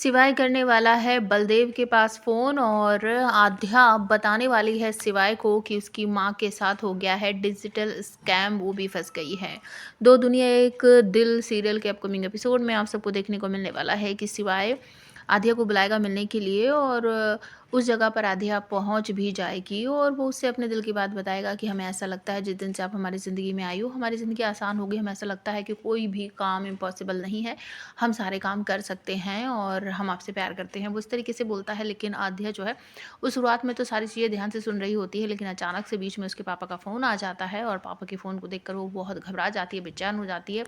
शिवाय करने वाला है बलदेव के पास फ़ोन और आध्या बताने वाली है शिवाय को कि उसकी माँ के साथ हो गया है डिजिटल स्कैम, वो भी फँस गई है। दो दुनिया एक दिल सीरियल के अपकमिंग एपिसोड में आप सबको देखने को मिलने वाला है कि शिवाय आध्या को बुलाएगा मिलने के लिए और उस जगह पर आध्या पहुंच भी जाएगी और वो उससे अपने दिल की बात बताएगा कि हमें ऐसा लगता है जिस दिन से आप हमारी ज़िंदगी में आई हो हमारी ज़िंदगी आसान हो गई। हमें ऐसा लगता है कि कोई भी काम इम्पॉसिबल नहीं है, हम सारे काम कर सकते हैं और हम आपसे प्यार करते हैं। वो इस तरीके से बोलता है, लेकिन आध्या जो है वो शुरुआत में तो सारी चीज़ें ध्यान से सुन रही होती है, लेकिन अचानक से बीच में उसके पापा का फ़ोन आ जाता है और पापा के फ़ोन को देखकर वो बहुत घबरा जाती है, बेचैन हो जाती है।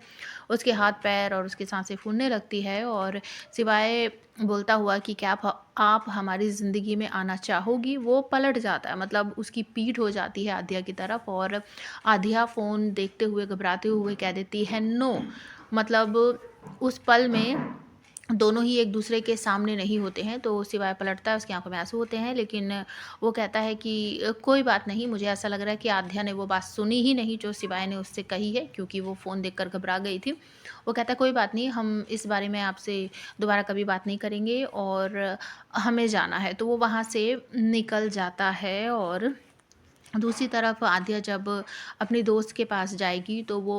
उसके हाथ पैर और उसकी सांसें फूलने लगती है और सिवाय बोलता हुआ कि क्या आप हमारी ज़िंदगी में आना चाहोगी, वो पलट जाता है, मतलब उसकी पीठ हो जाती है आध्या की तरफ और आध्या फ़ोन देखते हुए घबराते हुए कह देती है नो। मतलब उस पल में दोनों ही एक दूसरे के सामने नहीं होते हैं, तो सिवाय पलटता है, उसकी आंखों में आंसू होते हैं, लेकिन वो कहता है कि कोई बात नहीं, मुझे ऐसा लग रहा है कि आध्या ने वो बात सुनी ही नहीं जो सिवाय ने उससे कही है, क्योंकि वो फ़ोन देखकर घबरा गई थी। वो कहता है कोई बात नहीं, हम इस बारे में आपसे दोबारा कभी बात नहीं करेंगे और हमें जाना है। तो वो वहाँ से निकल जाता है और दूसरी तरफ आध्या जब अपनी दोस्त के पास जाएगी तो वो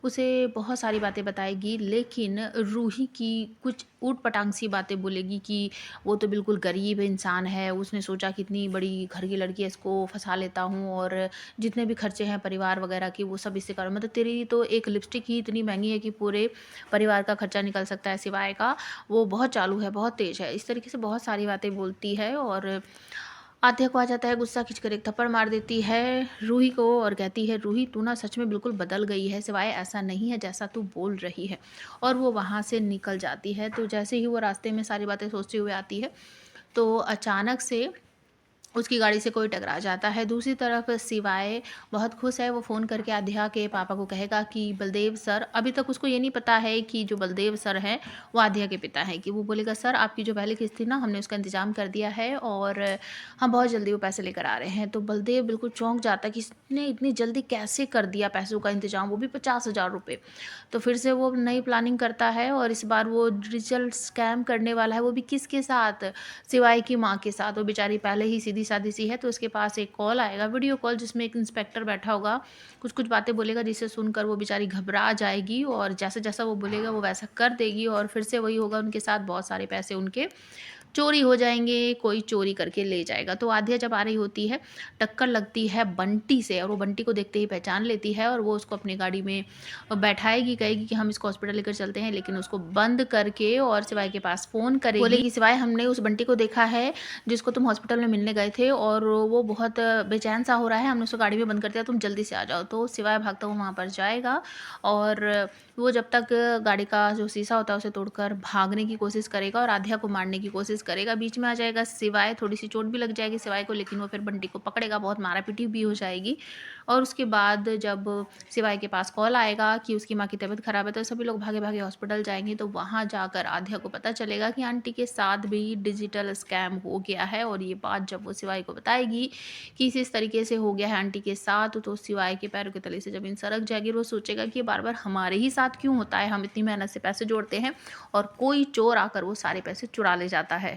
उसे बहुत सारी बातें बताएगी, लेकिन रूही की कुछ ऊट-पटांग सी बातें बोलेगी कि वो तो बिल्कुल गरीब इंसान है, उसने सोचा कि इतनी बड़ी घर की लड़की है, इसको फँसा लेता हूँ और जितने भी खर्चे हैं परिवार वगैरह के वो सब इससे करो, मतलब तेरी तो एक लिपस्टिक ही इतनी महँगी है कि पूरे परिवार का खर्चा निकल सकता है सिवाय का, वो बहुत चालू है, बहुत तेज़ है। इस तरीके से बहुत सारी बातें बोलती है और आध्या को आ जाता है गुस्सा, खींचकर एक थप्पड़ मार देती है रूही को और कहती है रूही तू ना सच में बिल्कुल बदल गई है, सिवाय ऐसा नहीं है जैसा तू बोल रही है। और वो वहाँ से निकल जाती है। तो जैसे ही वो रास्ते में सारी बातें सोचते हुए आती है तो अचानक से उसकी गाड़ी से कोई टकरा जाता है। दूसरी तरफ शिवाय बहुत खुश है, वो फ़ोन करके आध्या के पापा को कहेगा कि बलदेव सर, अभी तक उसको ये नहीं पता है कि जो बलदेव सर हैं वो आध्या के पिता हैं, कि वो बोलेगा सर आपकी जो पहली किस्त थी ना हमने उसका इंतज़ाम कर दिया है और हम बहुत जल्दी वो पैसे लेकर आ रहे हैं। तो बलदेव बिल्कुल चौंक जाता है कि इसने इतनी जल्दी कैसे कर दिया पैसों का इंतज़ाम, वो भी 50,000 रुपये। तो फिर से वो नई प्लानिंग करता है और इस बार वो डिजिटल स्कैम करने वाला है, वो भी किसके साथ? सिवाय की माँ के साथ। वो बेचारी पहले ही सीधी-सादी सी है, तो उसके पास एक कॉल आएगा, वीडियो कॉल, जिसमें एक इंस्पेक्टर बैठा होगा, कुछ-कुछ बातें बोलेगा जिसे सुनकर वो बेचारी घबरा जाएगी और जैसा-जैसा वो बोलेगा वो वैसा कर देगी और फिर से वही होगा, उनके साथ बहुत सारे पैसे उनके चोरी हो जाएँगे, कोई चोरी करके ले जाएगा। तो आध्या जब आ रही होती है, टक्कर लगती है बंटी से और वो बंटी को देखते ही पहचान लेती है और वो उसको अपनी गाड़ी में बैठाएगी, कहेगी कि हम इसको हॉस्पिटल लेकर चलते हैं, लेकिन उसको बंद करके और शिवाय के पास फ़ोन करेगी। बोलेगी शिवाय हमने उस बंटी को देखा है जिसको तुम हॉस्पिटल में मिलने गए थे और वो बहुत बेचैन-सा हो रहा है, हमने उसको गाड़ी में बंद कर दिया, तुम जल्दी से आ जाओ। तो शिवाय भागता हुआ वहाँ पर जाएगा और वो जब तक गाड़ी का जो शीशा होता है उसे तोड़कर भागने की कोशिश करेगा और आध्या को मारने की कोशिश करेगा। बीच में आ जाएगा शिवाय, थोड़ी-सी चोट भी लग जाएगी शिवाय को, लेकिन वो फिर बंटी को पकड़ेगा, बहुत मारा-पीटी भी हो जाएगी। और उसके बाद जब शिवाय के पास कॉल आएगा कि उसकी माँ की तबीयत ख़राब है, तो सभी लोग भागे-भागे हॉस्पिटल जाएँगे। तो वहाँ जाकर आध्या को पता चलेगा कि आंटी के साथ भी डिजिटल स्कैम हो गया है और ये बात जब वो शिवाय को बताएगी कि इस तरीके से हो गया है आंटी के साथ, तो शिवाय के पैरों के तले से ज़मीन सरक जाएगी और वो सोचेगा कि ये बार-बार हमारे ही साथ क्यों होता है? हम इतनी मेहनत से पैसे जोड़ते हैं और कोई चोर आकर वो सारे पैसे चुरा ले जाता है।